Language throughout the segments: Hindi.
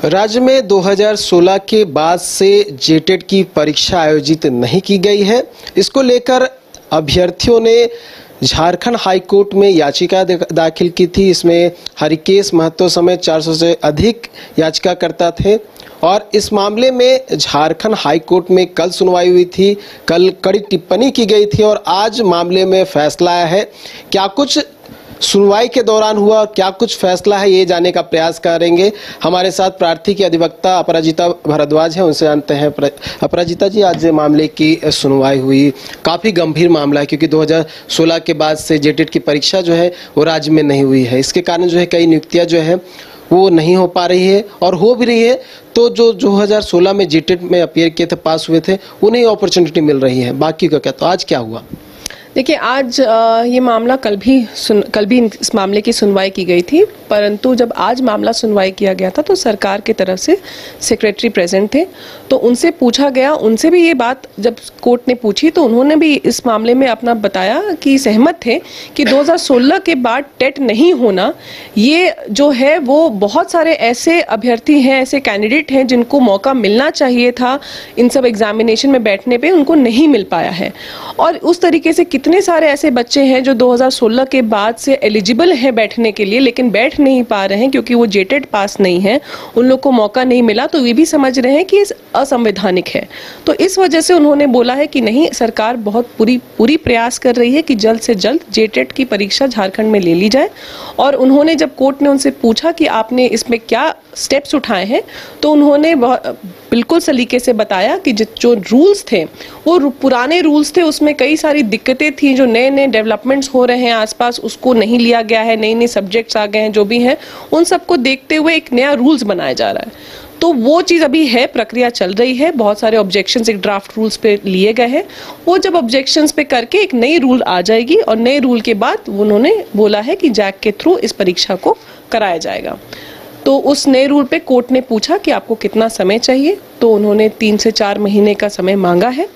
राज्य में 2016 के बाद से जेटेट की परीक्षा आयोजित नहीं की गई है। इसको लेकर अभ्यर्थियों ने झारखंड हाई कोर्ट में याचिका दाखिल की थी। इसमें हरिकेश महतो समेत 400 से अधिक याचिकाकर्ता थे और इस मामले में झारखंड हाई कोर्ट में कल सुनवाई हुई थी। कल कड़ी टिप्पणी की गई थी और आज मामले में फैसला आया है। क्या कुछ सुनवाई के दौरान हुआ और क्या कुछ फैसला है, ये जानने का प्रयास करेंगे। हमारे साथ प्रार्थी की अधिवक्ता अपराजिता भारद्वाज है, उनसे जानते हैं। अपराजिता जी, आज मामले की सुनवाई हुई, काफ़ी गंभीर मामला है क्योंकि 2016 के बाद से जेटेट की परीक्षा जो है वो राज्य में नहीं हुई है। इसके कारण जो है कई नियुक्तियां जो है वो नहीं हो पा रही है और हो भी रही है तो जो 2016 में जेटेट में अपीयर किए थे, पास हुए थे, उन्हें अपॉर्चुनिटी मिल रही है, बाकी का क्या। तो आज क्या हुआ? देखिए, आज ये मामला कल भी इस मामले की सुनवाई की गई थी, परंतु जब आज मामला सुनवाई किया गया था तो सरकार की तरफ से सेक्रेटरी प्रेजेंट थे, तो उनसे पूछा गया। उनसे भी ये बात जब कोर्ट ने पूछी तो उन्होंने भी इस मामले में अपना बताया कि सहमत थे कि 2016 के बाद टेट नहीं होना, ये जो है वो बहुत सारे ऐसे अभ्यर्थी हैं, ऐसे कैंडिडेट हैं जिनको मौका मिलना चाहिए था इन सब एग्जामिनेशन में बैठने पे, उनको नहीं मिल पाया है। और उस तरीके से कितने सारे ऐसे बच्चे हैं जो 2016 के बाद से एलिजिबल हैं बैठने के लिए, लेकिन बैठ नहीं पा रहे हैं क्योंकि वो जेटेट पास नहीं है, उन लोग को मौका नहीं मिला। तो ये भी समझ रहे हैं कि असंवैधानिक है। तो इस वजह से उन्होंने बोला है कि नहीं, सरकार बहुत पूरी प्रयास कर रही है कि जल्द से जल्द जेटेट की परीक्षा झारखंड में ले ली जाए। और उन्होंने जब कोर्ट ने उनसे पूछा कि आपने इसमें क्या स्टेप्स उठाए हैं, तो उन्होंने बिल्कुल सलीके से बताया कि जो रूल्स थे वो पुराने रूल्स थे, उसमें कई सारी दिक्कतें थी, जो नए नए डेवलपमेंट्स हो रहे हैं आसपास उसको नहीं लिया गया है, नए नए सब्जेक्ट्स आ गए हैं, जो भी हैं उन सबको देखते हुए एक नया रूल्स बनाया जा रहा है। तो वो चीज़ अभी है, प्रक्रिया चल रही है। बहुत सारे ऑब्जेक्शंस एक ड्राफ्ट रूल्स पे लिए गए हैं। वो जब ऑब्जेक्शंस पे करके एक नई रूल आ जाएगी और नए रूल के बाद उन्होंने बोला है कि जैक के थ्रू इस परीक्षा को कराया जाएगा। तो उस नए रूल पे कोर्ट ने पूछा कि आपको कितना समय चाहिए, तो उन्होंने 3 से 4 महीने का समय मांगा है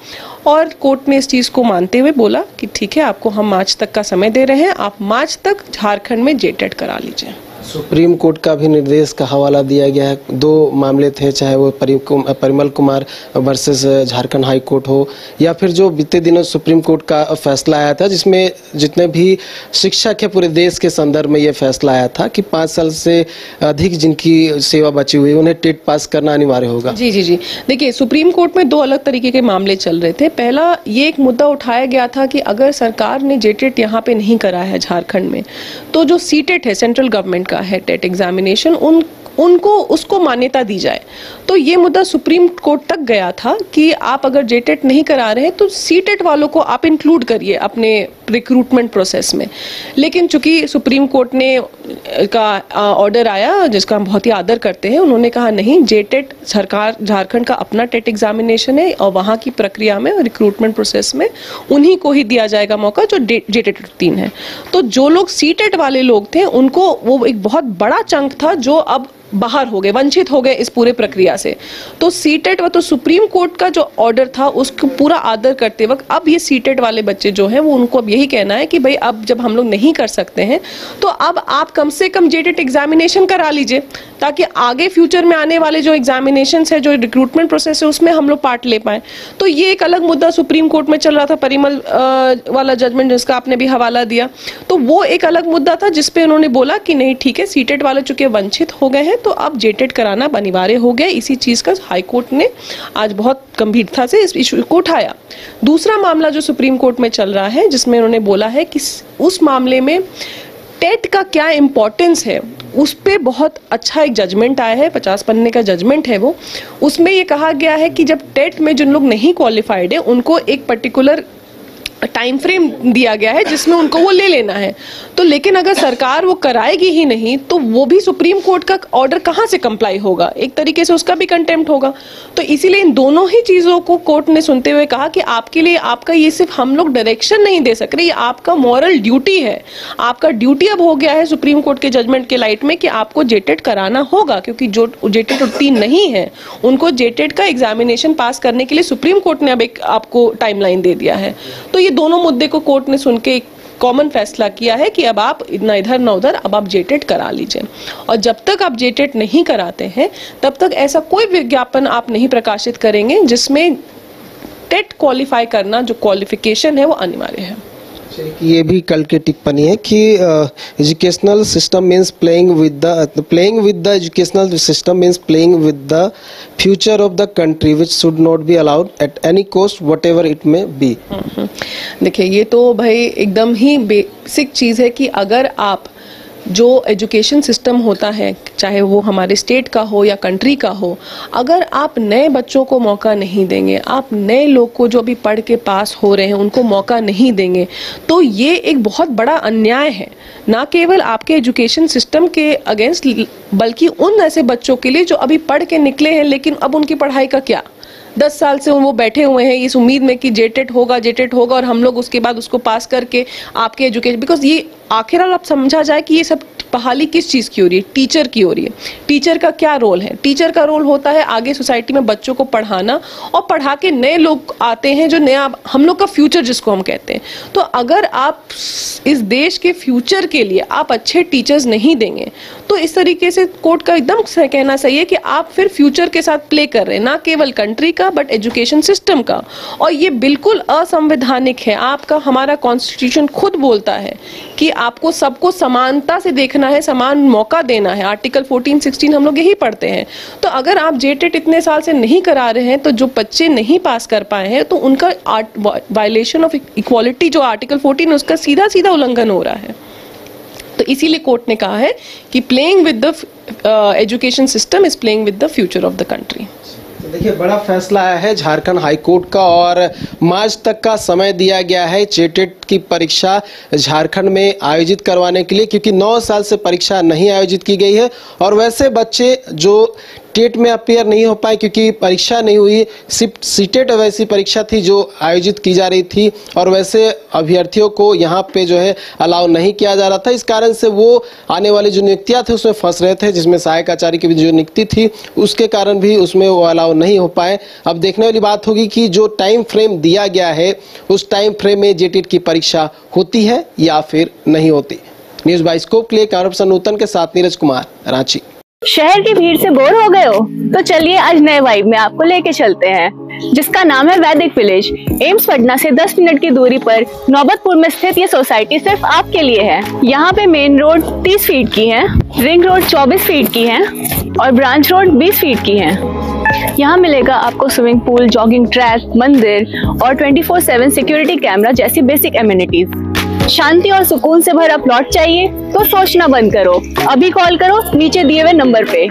और कोर्ट ने इस चीज़ को मानते हुए बोला कि ठीक है, आपको हम मार्च तक का समय दे रहे हैं, आप मार्च तक झारखंड में जेटेट करा लीजिए। सुप्रीम कोर्ट का भी निर्देश का हवाला दिया गया है। 2 मामले थे, चाहे वो Parimal Kumar versus Jharkhand high court हो या फिर जो बीते दिनों सुप्रीम कोर्ट का फैसला आया था, जिसमें जितने भी शिक्षक है पूरे देश के संदर्भ में ये फैसला आया था कि 5 साल से अधिक जिनकी सेवा बची हुई है उन्हें टेट पास करना अनिवार्य होगा। जी। देखिए, सुप्रीम कोर्ट में 2 अलग तरीके के मामले चल रहे थे। पहला ये एक मुद्दा उठाया गया था कि अगर सरकार ने जेटेट यहाँ पे नहीं कराया है झारखंड में, तो जो सीटेट है, सेंट्रल गवर्नमेंट का है टेट एग्जामिनेशन, उनको उसको मान्यता दी जाए। तो ये मुद्दा सुप्रीम कोर्ट तक गया था कि आप अगर जेटेट नहीं करा रहे हैं तो सीटेट वालों को आप इंक्लूड करिए अपने रिक्रूटमेंट प्रोसेस में। लेकिन चूंकि सुप्रीम कोर्ट ने का ऑर्डर आया जिसका हम बहुत ही आदर करते हैं, उन्होंने कहा नहीं, जेटेट सरकार झारखंड का अपना टेट एग्जामिनेशन है और वहाँ की प्रक्रिया में रिक्रूटमेंट प्रोसेस में उन्हीं को ही दिया जाएगा मौका जो जेटेट उत्तीर्ण है। तो जो लोग सीटेट वाले लोग थे उनको वो एक बहुत बड़ा चंक था जो अब बाहर हो गए, वंचित हो गए इस पूरे प्रक्रिया से। तो सीटेट तो सुप्रीम कोर्ट का जो ऑर्डर था उसको पूरा आदर करते वक्त अब ये सीटेट वाले बच्चे जो हैं वो उनको अब यही कहना है कि भाई अब जब हम लोग नहीं कर सकते हैं तो अब आप कम से कम जेटेट एग्जामिनेशन करा लीजिए, ताकि आगे फ्यूचर में आने वाले जो एग्जामिनेशन है, जो रिक्रूटमेंट प्रोसेस है, उसमें हम लोग पार्ट ले पाए। तो ये एक अलग मुद्दा सुप्रीम कोर्ट में चल रहा था, परिमल वाला जजमेंट जिसका आपने भी हवाला दिया। तो वो एक अलग मुद्दा था जिसपे उन्होंने बोला कि नहीं ठीक है, सीटेट वाले चूंकि वंचित हो गए हैं तो अब जेटेट कराना अनिवार्य हो गया। इसी चीज का हाई कोर्ट ने आज बहुत गंभीरता से इस इशू को उठाया। दूसरा मामला जो सुप्रीम कोर्ट में चल रहा है, जिसमें उन्होंने बोला है कि उस मामले में टेट का क्या इंपॉर्टेंस है, उस पे बहुत अच्छा एक जजमेंट आया है, 50 पन्ने का जजमेंट है वो। उसमें ये कहा गया है कि जब टेट में जिन लोग नहीं क्वालिफाइड है उनको एक पर्टिकुलर टाइम फ्रेम दिया गया है जिसमें उनको वो ले लेना है। तो लेकिन अगर सरकार वो कराएगी ही नहीं तो वो भी सुप्रीम कोर्ट का ऑर्डर कहाँ से कंप्लाई होगा, एक तरीके से उसका भी कंटेम्प्ट होगा। तो इसीलिए इन दोनों ही चीज़ों को कोर्ट ने सुनते हुए कहा कि आपके लिए आपका ये सिर्फ हम लोग डायरेक्शन नहीं दे सक रहे, ये आपका मॉरल ड्यूटी है। आपका ड्यूटी अब हो गया है सुप्रीम कोर्ट के जजमेंट के लाइट में कि आपको जेटेट कराना होगा, क्योंकि जो जेटेट उत्तीर्ण नहीं है उनको जेटेट का एग्जामिनेशन पास करने के लिए सुप्रीम कोर्ट ने अब एक आपको टाइमलाइन दे दिया है। तो ये दोनों मुद्दे को कोर्ट ने सुन के कॉमन फैसला किया है कि अब आप ना इधर ना उधर, अब आप जेटेट करा लीजिए। और जब तक आप जेटेट नहीं कराते हैं तब तक ऐसा कोई विज्ञापन आप नहीं प्रकाशित करेंगे जिसमें टेट क्वालिफाई करना जो क्वालिफिकेशन है वो अनिवार्य है। ये भी कल की टिप्पणी है कि educational system means playing with the educational system means playing with the future of the country which should not be allowed at any cost what ever it may be. देखिए, ये तो भाई एकदम ही बेसिक चीज़ है कि अगर आप जो एजुकेशन सिस्टम होता है, चाहे वो हमारे स्टेट का हो या कंट्री का हो, अगर आप नए बच्चों को मौका नहीं देंगे, आप नए लोग को जो अभी पढ़ के पास हो रहे हैं उनको मौका नहीं देंगे, तो ये एक बहुत बड़ा अन्याय है, ना केवल आपके एजुकेशन सिस्टम के अगेंस्ट बल्कि उन ऐसे बच्चों के लिए जो अभी पढ़ के निकले हैं लेकिन अब उनकी पढ़ाई का क्या। 10 साल से वो बैठे हुए हैं इस उम्मीद में कि जेटेट होगा और हम लोग उसके बाद उसको पास करके आपके एजुकेशन, बिकॉज ये आखिर आप समझा जाए कि ये सब बहाली किस चीज़ की हो रही है, टीचर की हो रही है। टीचर का क्या रोल है? टीचर का रोल होता है आगे सोसाइटी में बच्चों को पढ़ाना और पढ़ा के नए लोग आते हैं जो नया हम लोग का फ्यूचर जिसको हम कहते हैं। तो अगर आप इस देश के फ्यूचर के लिए आप अच्छे टीचर्स नहीं देंगे तो इस तरीके से कोर्ट का एकदम कहना सही है कि आप फिर फ्यूचर के साथ प्ले कर रहे हैं, ना केवल कंट्री का बट एजुकेशन सिस्टम का। और ये बिल्कुल असंवैधानिक है। आपका हमारा कॉन्स्टिट्यूशन खुद बोलता है कि आपको सबको समानता से देखना है, समान मौका देना है। आर्टिकल 14-16 हम लोग यही पढ़ते हैं। तो अगर आप जेटेट इतने साल से नहीं करा रहे हैं तो जो बच्चे नहीं पास कर पाए हैं तो उनका वायलेशन ऑफ इक्वालिटी जो आर्टिकल 14 उसका सीधा सीधा उल्लंघन हो रहा है। तो इसीलिए कोर्ट ने कहा है कि playing with the education system is playing with the future of the country. देखिए, बड़ा फैसला आया है झारखंड हाई कोर्ट का और मार्च तक का समय दिया गया है जेटेट की परीक्षा झारखंड में आयोजित करवाने के लिए, क्योंकि 9 साल से परीक्षा नहीं आयोजित की गई है। और वैसे बच्चे जो टेट में अपियर नहीं हो पाए क्योंकि परीक्षा नहीं हुई, सिर्फ सीटेट वैसी परीक्षा थी जो आयोजित की जा रही थी और वैसे अभ्यर्थियों को यहाँ पे जो है अलाउ नहीं किया जा रहा था। इस कारण से वो आने वाली जो नियुक्तियाँ थे उसमें फंस रहे थे, जिसमें सहायक आचार्य की भी जो नियुक्ति थी उसके कारण भी उसमें वो अलाउ नहीं हो पाए। अब देखने वाली बात होगी कि जो टाइम फ्रेम दिया गया है उस टाइम फ्रेम में जेटेट की परीक्षा होती है या फिर नहीं होती। न्यूज़ बाइस्कोप के लिए कैमरा पर्सन नूतन के साथ नीरज कुमार, रांची। शहर की भीड़ से बोर हो गए हो तो चलिए आज नए वाइब में आपको लेके चलते हैं, जिसका नाम है वैदिक विलेज। एम्स पटना से 10 मिनट की दूरी पर नौबतपुर में स्थित ये सोसाइटी सिर्फ आपके लिए है। यहाँ पे मेन रोड 30 फीट की है, रिंग रोड 24 फीट की है और ब्रांच रोड 20 फीट की है। यहाँ मिलेगा आपको स्विमिंग पूल, जॉगिंग ट्रैक, मंदिर और 24/7 सिक्योरिटी कैमरा जैसी बेसिक एमिनिटीज। शांति और सुकून से भरा प्लॉट चाहिए तो सोचना बंद करो, अभी कॉल करो नीचे दिए हुए नंबर पे।